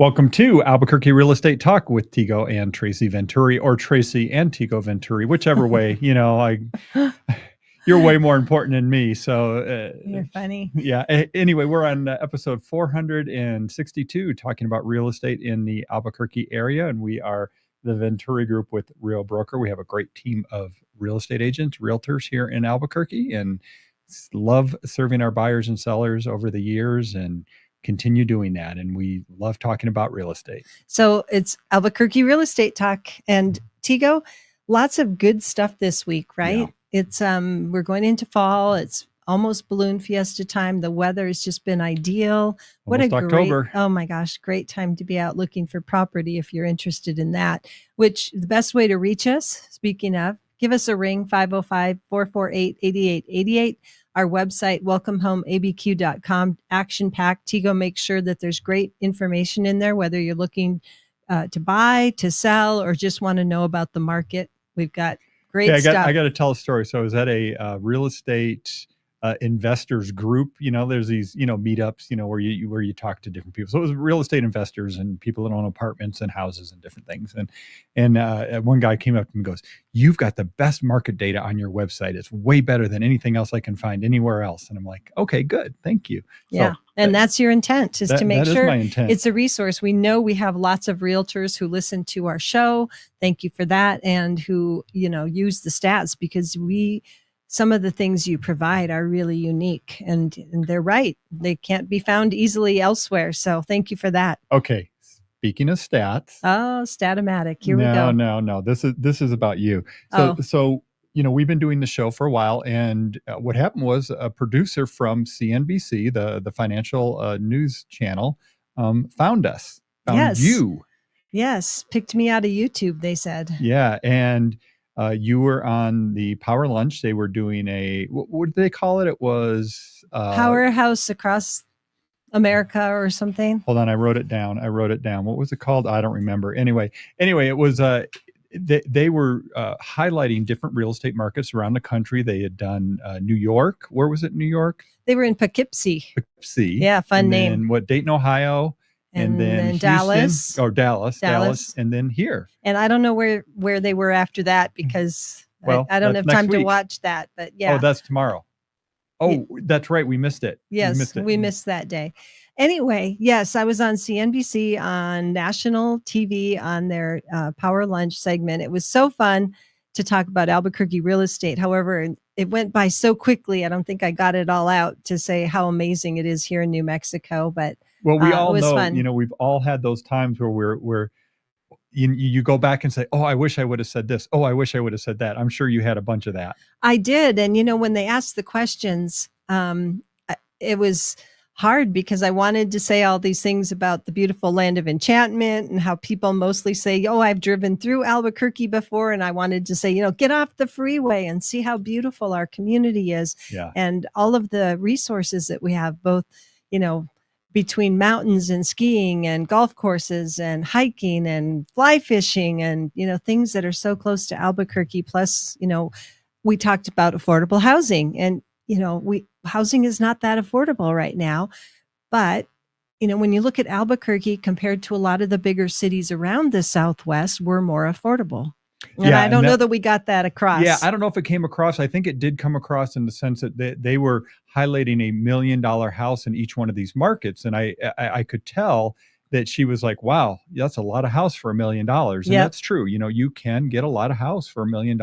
Welcome to Albuquerque Real Estate Talk with Tego and Tracy Venturi, or Tracy and Tego Venturi, whichever way. You're way more important than me. So, You're funny. yeah. Anyway, we're on episode 462, talking about real estate in the Albuquerque area, and we are the Venturi Group with Real Broker. We have a great team of real estate agents, realtors here in Albuquerque, and love serving our buyers and sellers over the years, and continue doing that. And we love talking about real estate. So it's Albuquerque Real Estate Talk, and Tego, lots of good stuff this week, right? Yeah. It's we're going into fall. It's almost balloon fiesta time. The weather has just been ideal. Almost October. Oh my gosh, great time to be out looking for property if you're interested in that. Which the best way to reach us, speaking of, give us a ring, 505-448-8888. Our website, welcomehomeabq.com, action-packed. Tego makes sure that there's great information in there, whether you're looking to buy, to sell, or just want to know about the market. We've got great stuff. I got to tell a story. So I was at a real estate investors group. There's these, meetups, where you talk to different people. So it was real estate investors and people that own apartments and houses and different things. And one guy came up to me and goes, "You've got the best market data on your website. It's way better than anything else I can find anywhere else." And I'm like, "Okay, good. Thank you." Yeah. And that's your intent, is to make sure it's a resource. We know we have lots of realtors who listen to our show. Thank you for that. And who, use the stats, because some of the things you provide are really unique, and they're right. They can't be found easily elsewhere. So thank you for that. Okay. Speaking of stats. Oh, Statomatic. Here we go. No. This is about you. So, we've been doing the show for a while, and what happened was a producer from CNBC, the financial news channel, found us, found you. Yes. Picked me out of YouTube, they said. Yeah. And you were on the Power Lunch. They were doing what did they call it? It was Powerhouse Across America or something. Hold on, I wrote it down. What was it called? I don't remember. Anyway, it was they were highlighting different real estate markets around the country. They had done New York. Where was it? New York? They were in Poughkeepsie. Yeah, fun name. And what, Dayton, Ohio, and then Houston, Dallas. or Dallas, and then here. And I don't know where they were after that, because I don't have time to watch that. But yeah. Oh, that's tomorrow. Oh, that's right. We missed it. Yes, we missed that day. Anyway, yes, I was on CNBC on national TV on their Power Lunch segment. It was so fun to talk about Albuquerque real estate. However, it went by so quickly. I don't think I got it all out to say how amazing it is here in New Mexico. But we all know, fun. We've all had those times where you go back and say, "Oh, I wish I would have said this. Oh, I wish I would have said that." I'm sure you had a bunch of that. I did. And, when they asked the questions, it was hard, because I wanted to say all these things about the beautiful land of enchantment, and how people mostly say, "Oh, I've driven through Albuquerque before." And I wanted to say, get off the freeway and see how beautiful our community is. Yeah. And all of the resources that we have, both, between mountains and skiing and golf courses and hiking and fly fishing and, things that are so close to Albuquerque. Plus, we talked about affordable housing, and, housing is not that affordable right now. But, when you look at Albuquerque compared to a lot of the bigger cities around the Southwest, we're more affordable. And I don't know that we got that across. Yeah, I don't know if it came across. I think it did come across in the sense that they were highlighting $1 million house in each one of these markets. And I could tell that she was like, "Wow, that's a lot of house for $1 million." And that's true. You can get a lot of house for $1 million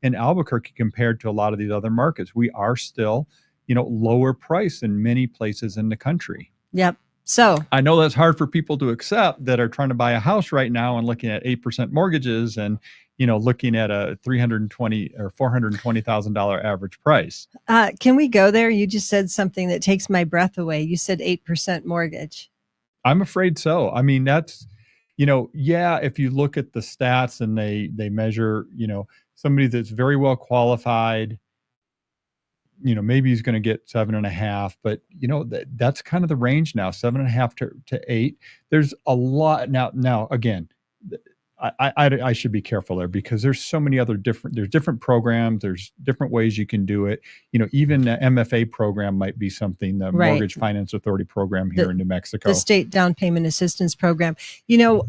in Albuquerque compared to a lot of these other markets. We are still, lower price than many places in the country. Yep. So I know that's hard for people to accept that are trying to buy a house right now and looking at 8% mortgages and, looking at a $320,000 or $420,000 average price. Can we go there? You just said something that takes my breath away. You said 8% mortgage. I'm afraid so. I mean, that's, if you look at the stats and they measure, somebody that's very well qualified, maybe he's going to get 7.5, but that's kind of the range now, 7.5 to 8. There's a lot now. Again, I should be careful there because there's so many other there's different programs, there's different ways you can do it. Even the MFA program might be something, the Right. Mortgage Finance Authority program here in New Mexico. The state down payment assistance program.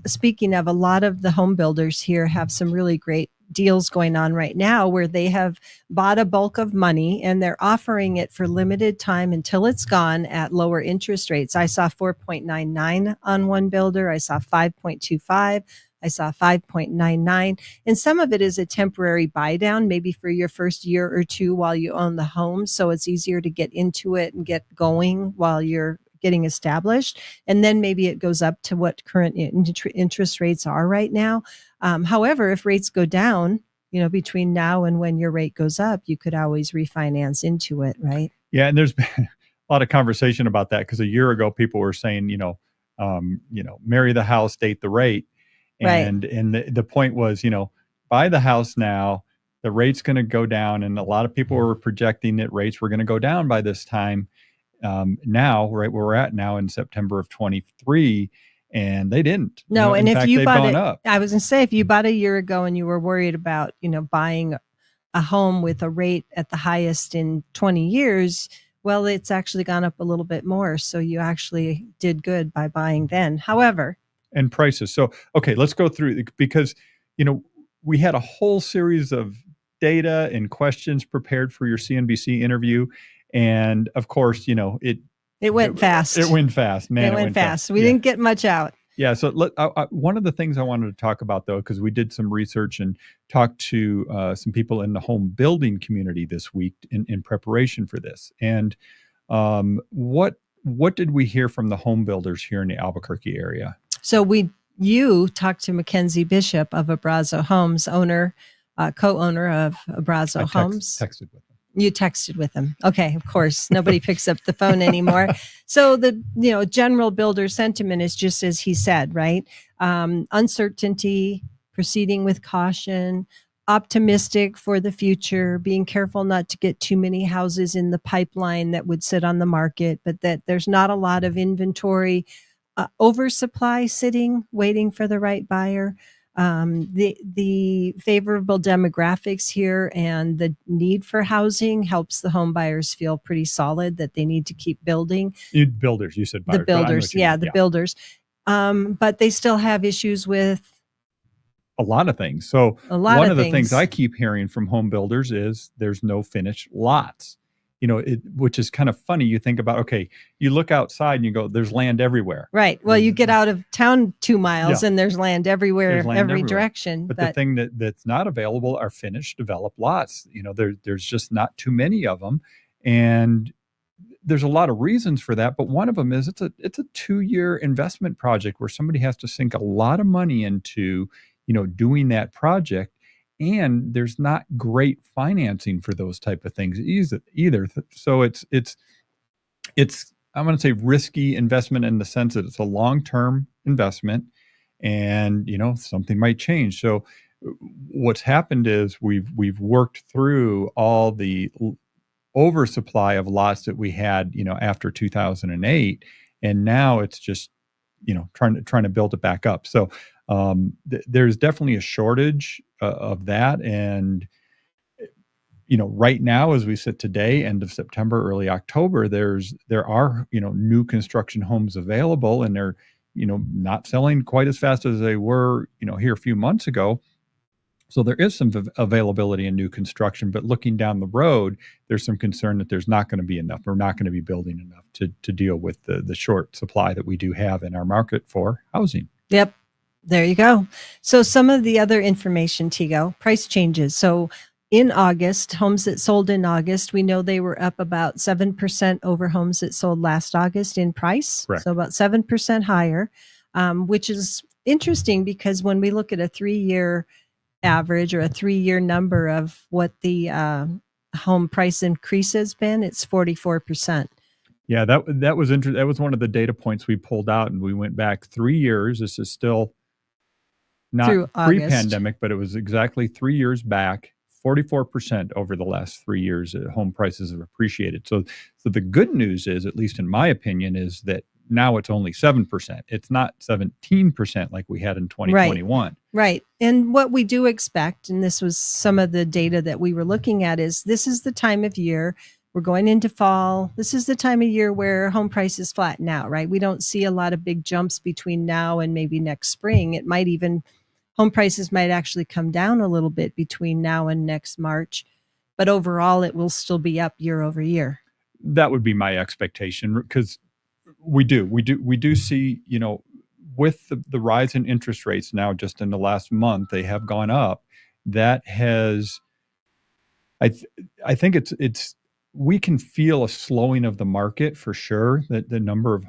Speaking of, a lot of the home builders here have some really great deals going on right now where they have bought a bulk of money and they're offering it for limited time until it's gone at lower interest rates. I saw 4.99 on one builder. I saw 5.25. I saw 5.99. And some of it is a temporary buy down, maybe for your first year or two while you own the home. So it's easier to get into it and get going while you're getting established. And then maybe it goes up to what current interest rates are right now. However, if rates go down, between now and when your rate goes up, you could always refinance into it, right? Yeah. And there's been a lot of conversation about that because a year ago, people were saying, marry the house, date the rate. And the point was, buy the house now, the rate's going to go down. And a lot of people were projecting that rates were going to go down by this time. Now, right where we're at now in September of 23, and they didn't. No, and if you bought it, up. I was going to say, if you bought a year ago and you were worried about, buying a home with a rate at the highest in 20 years, well, it's actually gone up a little bit more. So you actually did good by buying then. However, and prices. So, okay, let's go through because, we had a whole series of data and questions prepared for your CNBC interview. And of course, it went fast. It went fast, man. It went fast. We didn't get much out. Yeah. So one of the things I wanted to talk about, though, because we did some research and talked to some people in the home building community this week in preparation for this. And what did we hear from the home builders here in the Albuquerque area? So you talked to Mackenzie Bishop of Abrazo Homes, co-owner of Abrazo Homes. Texted with him. You texted with him. Okay, of course. Nobody picks up the phone anymore. So the general builder sentiment is just as he said, right? Uncertainty, proceeding with caution, optimistic for the future, being careful not to get too many houses in the pipeline that would sit on the market, but that there's not a lot of inventory, oversupply sitting, waiting for the right buyer. The favorable demographics here and the need for housing helps the home buyers feel pretty solid that they need to keep building. Builders, you said buyers. The builders, builders. But they still have issues with a lot of things. So one of the things I keep hearing from home builders is there's no finished lots. Which is kind of funny. You think about, okay, you look outside and you go, there's land everywhere. Right. Well, you get out of town 2 miles and there's land everywhere, every direction. But the thing that's not available are finished developed lots. There's just not too many of them. And there's a lot of reasons for that. But one of them is it's a 2-year investment project where somebody has to sink a lot of money into, doing that project. And there's not great financing for those type of things either. So it's I'm going to say risky investment in the sense that it's a long-term investment, and something might change. So what's happened is we've worked through all the oversupply of lots that we had after 2008, and now it's just trying to build it back up. So there's definitely a shortage of that. And, right now, as we sit today, end of September, early October, there are, new construction homes available, and they're, not selling quite as fast as they were, here a few months ago. So there is some availability in new construction, but looking down the road, there's some concern that there's not going to be enough. We're not going to be building enough to deal with the short supply that we do have in our market for housing. Yep. There you go. So some of the other information, Tego, price changes. So in August, homes that sold in August, we know they were up about 7% over homes that sold last August in price. Correct. So about 7% higher, which is interesting because when we look at a 3-year average or a 3-year number of what the home price increase has been, it's 44%. Yeah, that was interesting. That was one of the data points we pulled out, and we went back 3 years. This is still not pre-pandemic, but it was exactly 3 years back. 44% over the last 3 years, home prices have appreciated. So the good news is, at least in my opinion, is that now it's only 7%. It's not 17% like we had in 2021. Right. And what we do expect, and this was some of the data that we were looking at, is this is the time of year. We're going into fall. This is the time of year where home prices flatten out, right? We don't see a lot of big jumps between now and maybe next spring. It might even, home prices might actually come down a little bit between now and next March. But overall, it will still be up year over year. That would be my expectation, because we do see, with the rise in interest rates now, just in the last month, they have gone up. That has, I think it's we can feel a slowing of the market for sure. That the number of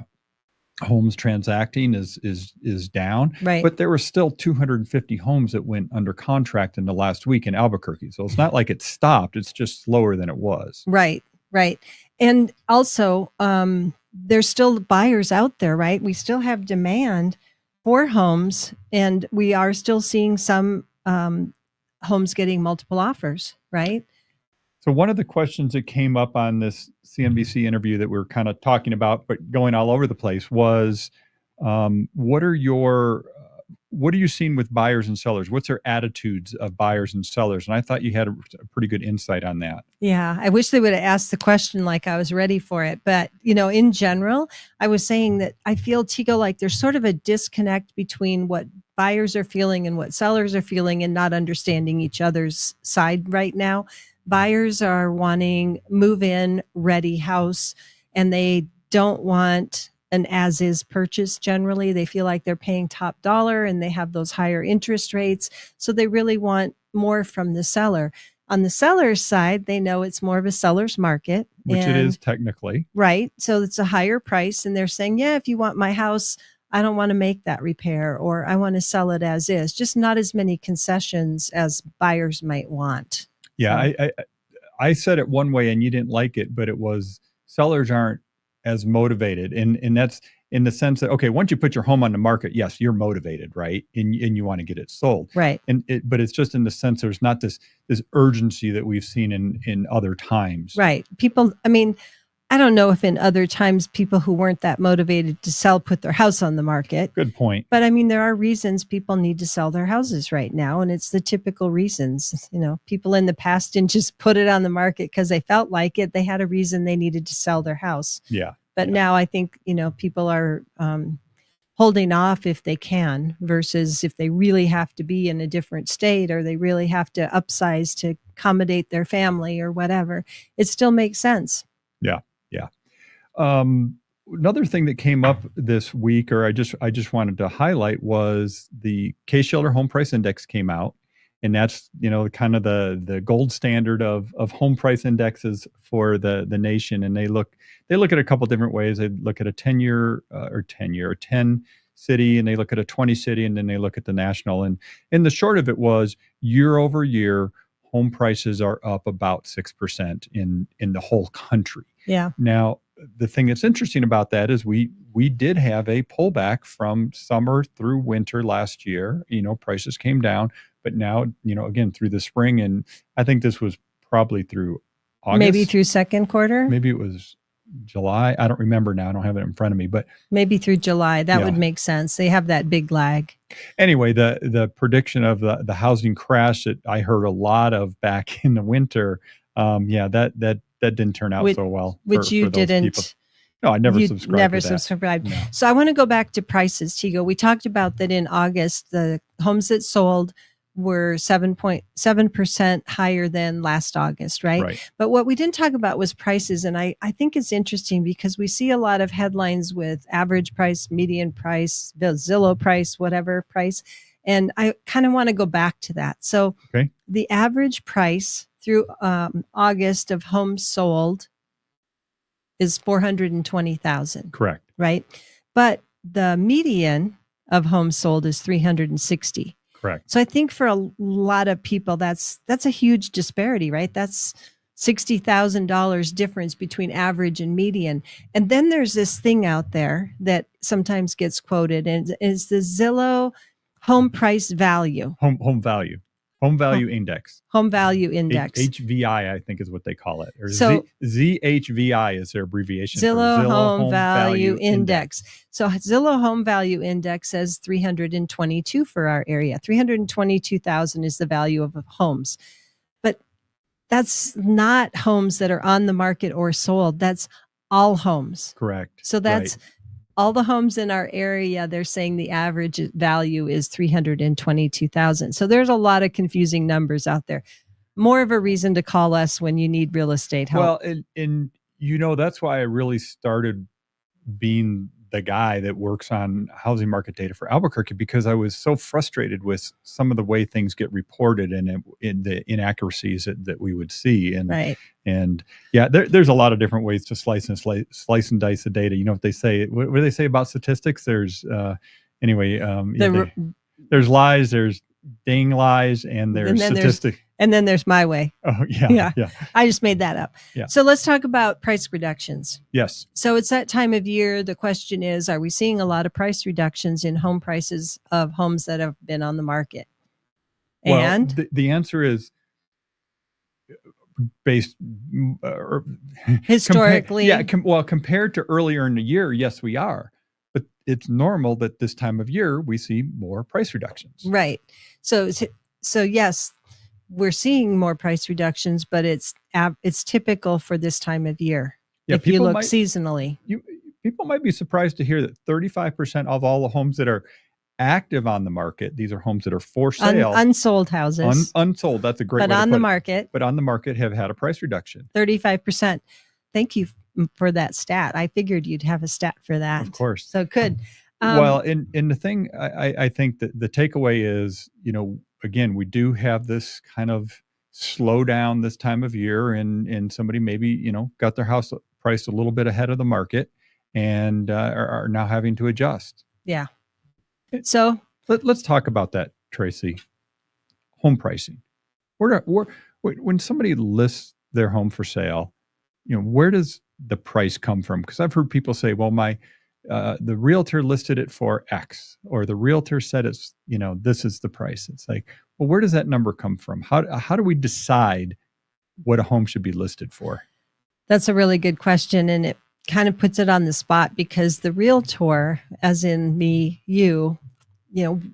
homes transacting is down, Right. but there were still 250 homes that went under contract in the last week in Albuquerque. So it's not like it stopped. It's just slower than it was. Right. And also, there's still buyers out there, right? We still have demand for homes, and we are still seeing some homes getting multiple offers, right? So one of the questions that came up on this CNBC interview that we were kind of talking about, but going all over the place, was what are you seeing with buyers and sellers? What's their attitudes of buyers and sellers? And I thought you had a pretty good insight on that. Yeah, I wish they would have asked the question like I was ready for it. But, in general, I was saying that I feel, Tego, like there's sort of a disconnect between what buyers are feeling and what sellers are feeling, and not understanding each other's side right now. Buyers are wanting move-in ready house, and they don't want an as-is purchase. Generally, they feel like they're paying top dollar, and they have those higher interest rates. So they really want more from the seller. On the seller's side, they know it's more of a seller's market. Which it is technically. Right. So it's a higher price. And they're saying, yeah, if you want my house, I don't want to make that repair, or I want to sell it as is. Just not as many concessions as buyers might want. Yeah, So. I said it one way and you didn't like it, but it was sellers aren't as motivated. And that's in the sense that, okay, once you put your home on the market, yes, you're motivated, right? And you want to get it sold. Right. But it's just in the sense there's not this urgency that we've seen in other times. Right. People, I don't know if in other times people who weren't that motivated to sell put their house on the market. Good point. But there are reasons people need to sell their houses right now. And it's the typical reasons. People in the past didn't just put it on the market because they felt like it. They had a reason they needed to sell their house. Yeah. But now I think, people are holding off if they can, versus if they really have to be in a different state, or they really have to upsize to accommodate their family or whatever. It still makes sense. Yeah. Another thing that came up this week, or I just wanted to highlight, was the Case Shiller Home Price Index came out, and that's kind of the gold standard of home price indexes for the nation. And they look at a couple different ways. They look at a 10 city, and they look at a 20 city, and then they look at the national. And the short of it was, year over year, home prices are up about 6% in the whole country. Yeah. Now, the thing that's interesting about that is we did have a pullback from summer through winter last year. Prices came down, but now, again, through the spring, and I think this was probably through August. Maybe through second quarter. Maybe it was July. I don't remember now. I don't have it in front of me, but maybe through July. That would make sense. They have that big lag. Anyway, the prediction of the housing crash that I heard a lot of back in the winter, that didn't turn out so well. Which you didn't. People. No, I never subscribed. Never to that. subscribed. No. So I want to go back to prices, Tego. We talked about that in August, the homes that sold were 7.7% higher than last August, right? But what we didn't talk about was prices. And I think it's interesting because we see a lot of headlines with average price, median price, Zillow price, whatever price. And I kind of want to go back to that. So the average price through August of homes sold is $420,000. Correct. Right. But the median of homes sold is 360. Correct. So I think for a lot of people, that's a huge disparity, right? That's $60,000 difference between average and median. And then there's this thing out there that sometimes gets quoted, and is the Zillow home price value. Home value. Home value index. Home value index. HVI, I think is what they call it. Or So ZHVI is their abbreviation for Zillow Zillow Home Value Index. So Zillow Home Value Index says 322 for our area. 322,000 is the value of homes. But that's not homes that are on the market or sold. That's all homes. Correct. So that's all the homes in our area. They're saying the average value is 322,000. So there's a lot of confusing numbers out there. More of a reason to call us when you need real estate help. Well, and that's why I really started being the guy that works on housing market data for Albuquerque, because I was so frustrated with some of the way things get reported and in the inaccuracies that we would see. And yeah, there's a lot of different ways to slice and dice the data. You know what they say? What do they say about statistics? There's there's lies, there's dang lies, and there's statistics. And then there's my way. Oh, yeah. I just made that up. Yeah. So let's talk about price reductions. Yes. So it's that time of year. The question is, are we seeing a lot of price reductions in home prices of homes that have been on the market? Well, and the answer is based historically. Compared to earlier in the year, yes, we are. But it's normal that this time of year we see more price reductions. Right. So yes, we're seeing more price reductions, but it's typical for this time of year. Yeah, if you look seasonally. People might be surprised to hear that 35% of all the homes that are active on the market, these are homes that are for sale. Unsold houses. Unsold, that's a great way to put it. But on the market have had a price reduction. 35%. Thank you for that stat. I figured you'd have a stat for that. Of course. So good. Well, in the thing, I think that the takeaway is, again, we do have this kind of slowdown this time of year, and somebody maybe, got their house priced a little bit ahead of the market and are now having to adjust. Yeah. So let's talk about that, Tracy. Home pricing. When somebody lists their home for sale, where does the price come from? Because I've heard people say, well, the realtor listed it for X, or the realtor said it's, this is the price. It's like, well, where does that number come from? How do we decide what a home should be listed for? That's a really good question. And it kind of puts it on the spot, because the realtor, as in me,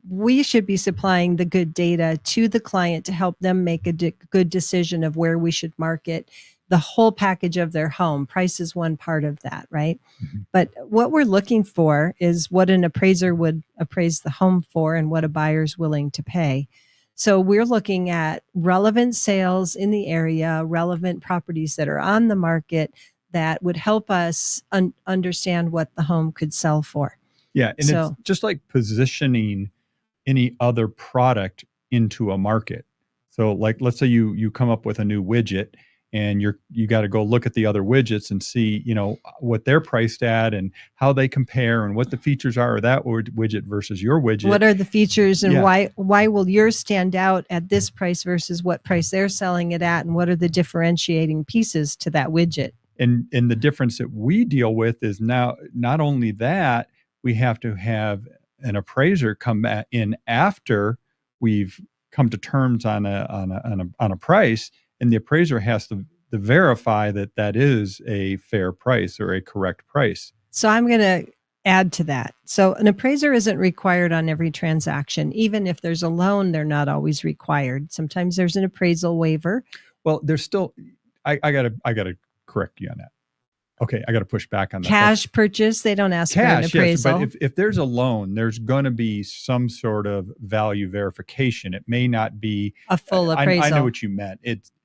we should be supplying the good data to the client to help them make a good decision of where we should market the whole package of their home. Price is one part of that, right? Mm-hmm. But what we're looking for is what an appraiser would appraise the home for and what a buyer's willing to pay. So we're looking at relevant sales in the area, relevant properties that are on the market that would help us understand what the home could sell for. Yeah, and it's just like positioning any other product into a market. So like, let's say you come up with a new widget, and you got to go look at the other widgets and see, what they're priced at and how they compare and what the features are of that widget versus your widget. What are the features, and why will yours stand out at this price versus what price they're selling it at, and what are the differentiating pieces to that widget? And the difference that we deal with is now not only that, we have to have an appraiser come in after we've come to terms on a price. And the appraiser has to verify that is a fair price or a correct price. So I'm going to add to that. So an appraiser isn't required on every transaction. Even if there's a loan, they're not always required. Sometimes there's an appraisal waiver. Well, there's still, I gotta correct you on that. Okay, I got to push back on that. Cash purchase, they don't ask for an appraisal. Yes, but if there's a loan, there's going to be some sort of value verification. It may not be a full appraisal. I know what you meant.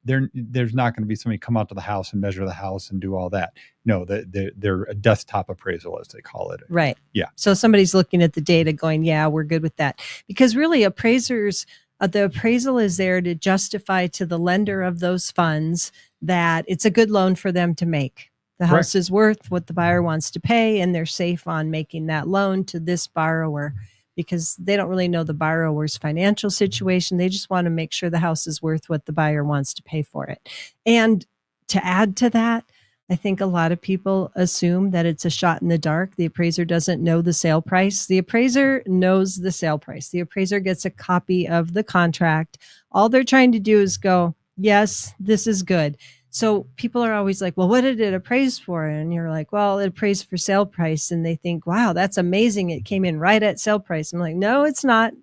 There's not going to be somebody come out to the house and measure the house and do all that. No, they're a desktop appraisal, as they call it. Right. Yeah. So somebody's looking at the data going, yeah, we're good with that. Because really appraisers, the appraisal is there to justify to the lender of those funds that it's a good loan for them to make. The Correct. house is worth what the buyer wants to pay, and they're safe on making that loan to this borrower, because they don't really know the borrower's financial situation. They just want to make sure the house is worth what the buyer wants to pay for it. And to add to that, I think a lot of people assume that it's a shot in the dark. The appraiser doesn't know the sale price. The appraiser knows the sale price. The appraiser gets a copy of the contract. All they're trying to do is go, yes, this is good. So people are always like, well, what did it appraise for? And you're like, well, it appraised for sale price. And they think, wow, that's amazing. It came in right at sale price. I'm like, no, it's not.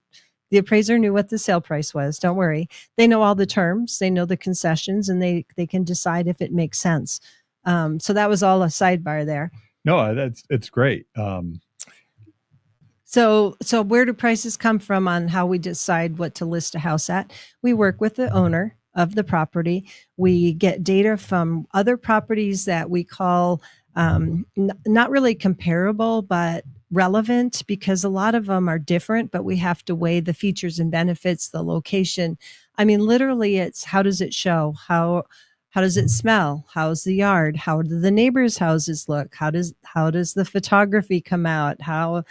The appraiser knew what the sale price was. Don't worry. They know all the terms, they know the concessions, and they can decide if it makes sense. So that was all a sidebar there. No, it's great. So where do prices come from on how we decide what to list a house at? We work with the owner of the property. We get data from other properties that we call not really comparable, but relevant, because a lot of them are different, but we have to weigh the features and benefits, the location. I mean, literally, it's how does it show? How does it smell? How's the yard? How do the neighbors' houses look? How does the photography come out? How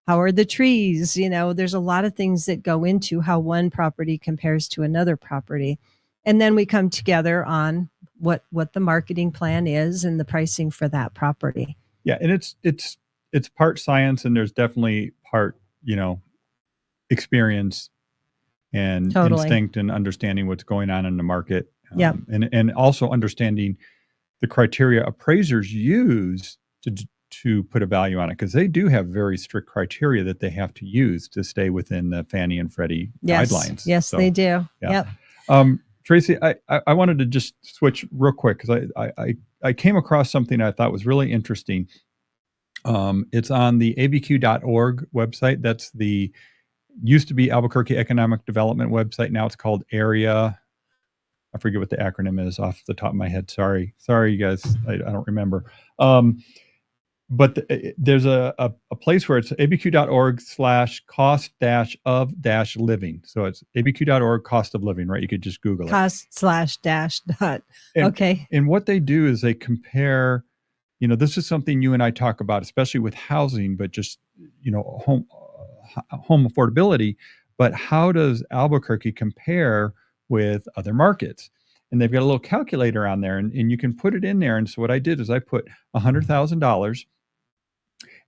are the trees? You know, there's a lot of things that go into how one property compares to another property. And then we come together on what the marketing plan is and the pricing for that property. Yeah, and it's part science, and there's definitely part, experience and Totally. instinct and understanding what's going on in the market. Yep. And also understanding the criteria appraisers use to put a value on it, because they do have very strict criteria that they have to use to stay within the Fannie and Freddie guidelines. Yes, So, they do. yeah. Yep. Tracy, I wanted to just switch real quick because I came across something I thought was really interesting. It's on the abq.org website. That's the used to be Albuquerque Economic Development website. Now it's called Area. I forget what the acronym is off the top of my head. Sorry, you guys. I don't remember. But there's a place where it's abq.org/cost-of-living. So it's abq.org cost of living, right? You could just Google it. Cost/dash. And, Okay. And what they do is they compare, this is something you and I talk about, especially with housing, but just, home affordability. But how does Albuquerque compare with other markets? And they've got a little calculator on there, and you can put it in there. And so what I did is I put $100,000,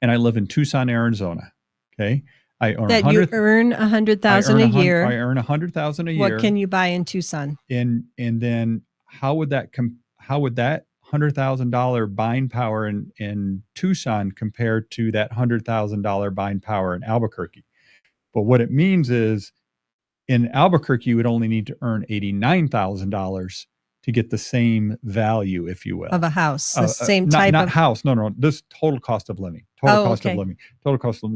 and I live in Tucson, Arizona. Okay. I earn that you earn $100,000 a year. I earn $100,000 a year. What can you buy in Tucson? And then how would that $100,000 buying power in Tucson compare to that $100,000 buying power in Albuquerque? But what it means is in Albuquerque, you would only need to earn $89,000 to get the same value, if you will, of a house, the same type not of house. No, this total cost of living, total cost of living.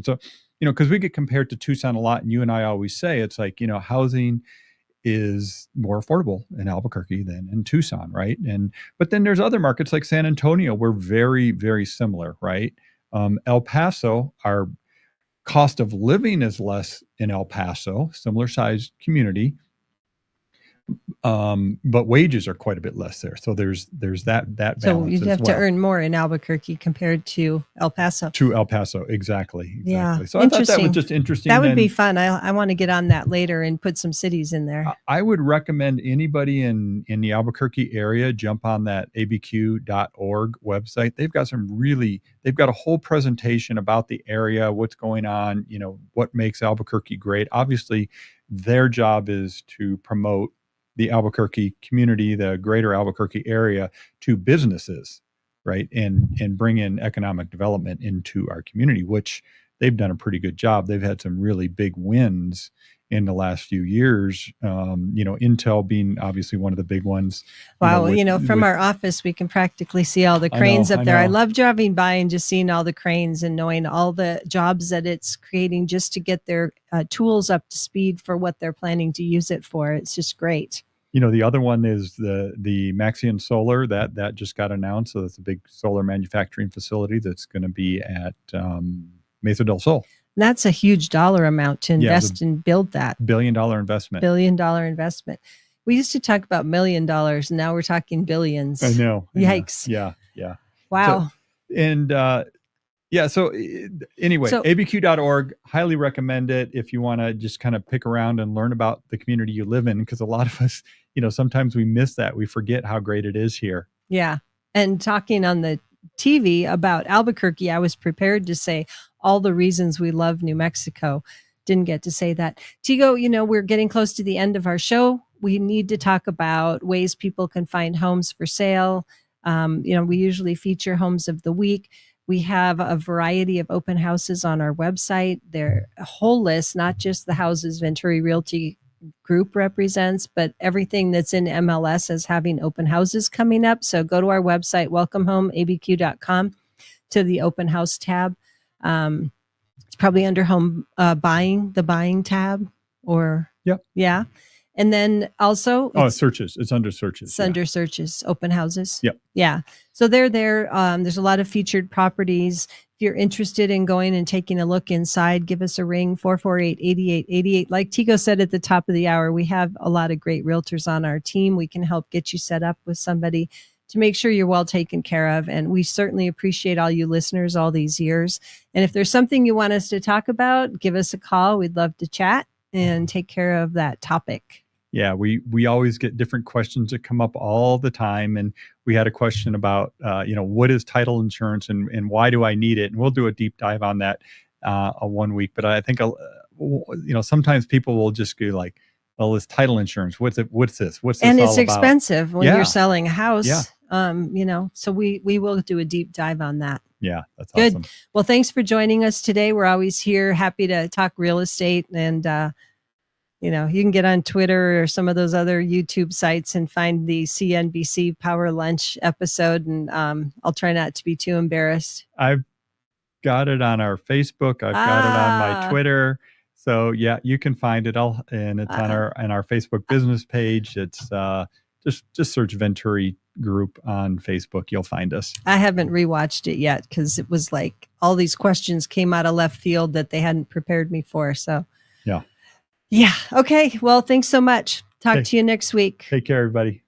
So, because we get compared to Tucson a lot, and you and I always say it's like, housing is more affordable in Albuquerque than in Tucson, right? But then there's other markets like San Antonio. We're very, very similar, right? El Paso, our cost of living is less in El Paso, similar sized community. But wages are quite a bit less there. So there's that balance. So you'd have to earn more in Albuquerque compared to El Paso. To El Paso, exactly. Yeah. So I thought that was just interesting. That would be fun. I want to get on that later and put some cities in there. I would recommend anybody in the Albuquerque area jump on that abq.org website. They've got a whole presentation about the area, what's going on, what makes Albuquerque great. Obviously, their job is to promote the Albuquerque community, the greater Albuquerque area, to businesses, right? And bring in economic development into our community, which they've done a pretty good job. They've had some really big wins in the last few years. Intel being obviously one of the big ones. Wow. From our office, we can practically see all the cranes up there. I love driving by and just seeing all the cranes and knowing all the jobs that it's creating just to get their tools up to speed for what they're planning to use it for. It's just great. The other one is the Maxion Solar that just got announced. So it's a big solar manufacturing facility that's going to be at Mesa del Sol. That's a huge dollar amount to invest and build that. $1 billion investment. $1 billion investment. We used to talk about $1 million. Now we're talking billions. I know. Yikes. Yeah. Wow. So anyway, abq.org, highly recommend it if you want to just kind of pick around and learn about the community you live in, because a lot of us, sometimes we miss that. We forget how great it is here. Yeah. And talking on the TV about Albuquerque, I was prepared to say all the reasons we love New Mexico. Didn't get to say that. Tego, we're getting close to the end of our show. We need to talk about ways people can find homes for sale. We usually feature homes of the week. We have a variety of open houses on our website. They're a whole list, not just the houses Venturi Realty Group represents, but everything that's in MLS is having open houses coming up. So go to our website, welcomehomeabq.com, to the open house tab. It's probably under home buying, the buying tab, or Yep. Yeah. And then also searches. It's under searches. It's under searches, open houses. Yep. Yeah. So they're there. There's a lot of featured properties. If you're interested in going and taking a look inside, give us a ring, 448-8888. Like Tego said at the top of the hour, we have a lot of great realtors on our team. We can help get you set up with somebody to make sure you're well taken care of. And we certainly appreciate all you listeners all these years. And if there's something you want us to talk about, give us a call. We'd love to chat and take care of that topic. Yeah, we always get different questions that come up all the time. And we had a question about, what is title insurance and why do I need it? And we'll do a deep dive on that one week. But I think, sometimes people will just go like, well, it's title insurance. What's it? What's this? What's this and all it's about? Expensive when Yeah. you're selling a house. Yeah. So we will do a deep dive on that. Yeah, that's Good. awesome. Well, thanks for joining us today. We're always here, happy to talk real estate. And, you can get on Twitter or some of those other YouTube sites and find the CNBC Power Lunch episode. And I'll try not to be too embarrassed. I've got it on our Facebook. I've got it on my Twitter. So yeah, you can find it all, and it's on our Facebook business page. It's just search Venturi Group on Facebook. You'll find us. I haven't rewatched it yet because it was like all these questions came out of left field that they hadn't prepared me for. So yeah. Okay. Well, thanks so much. Talk to you next week. Take care, everybody.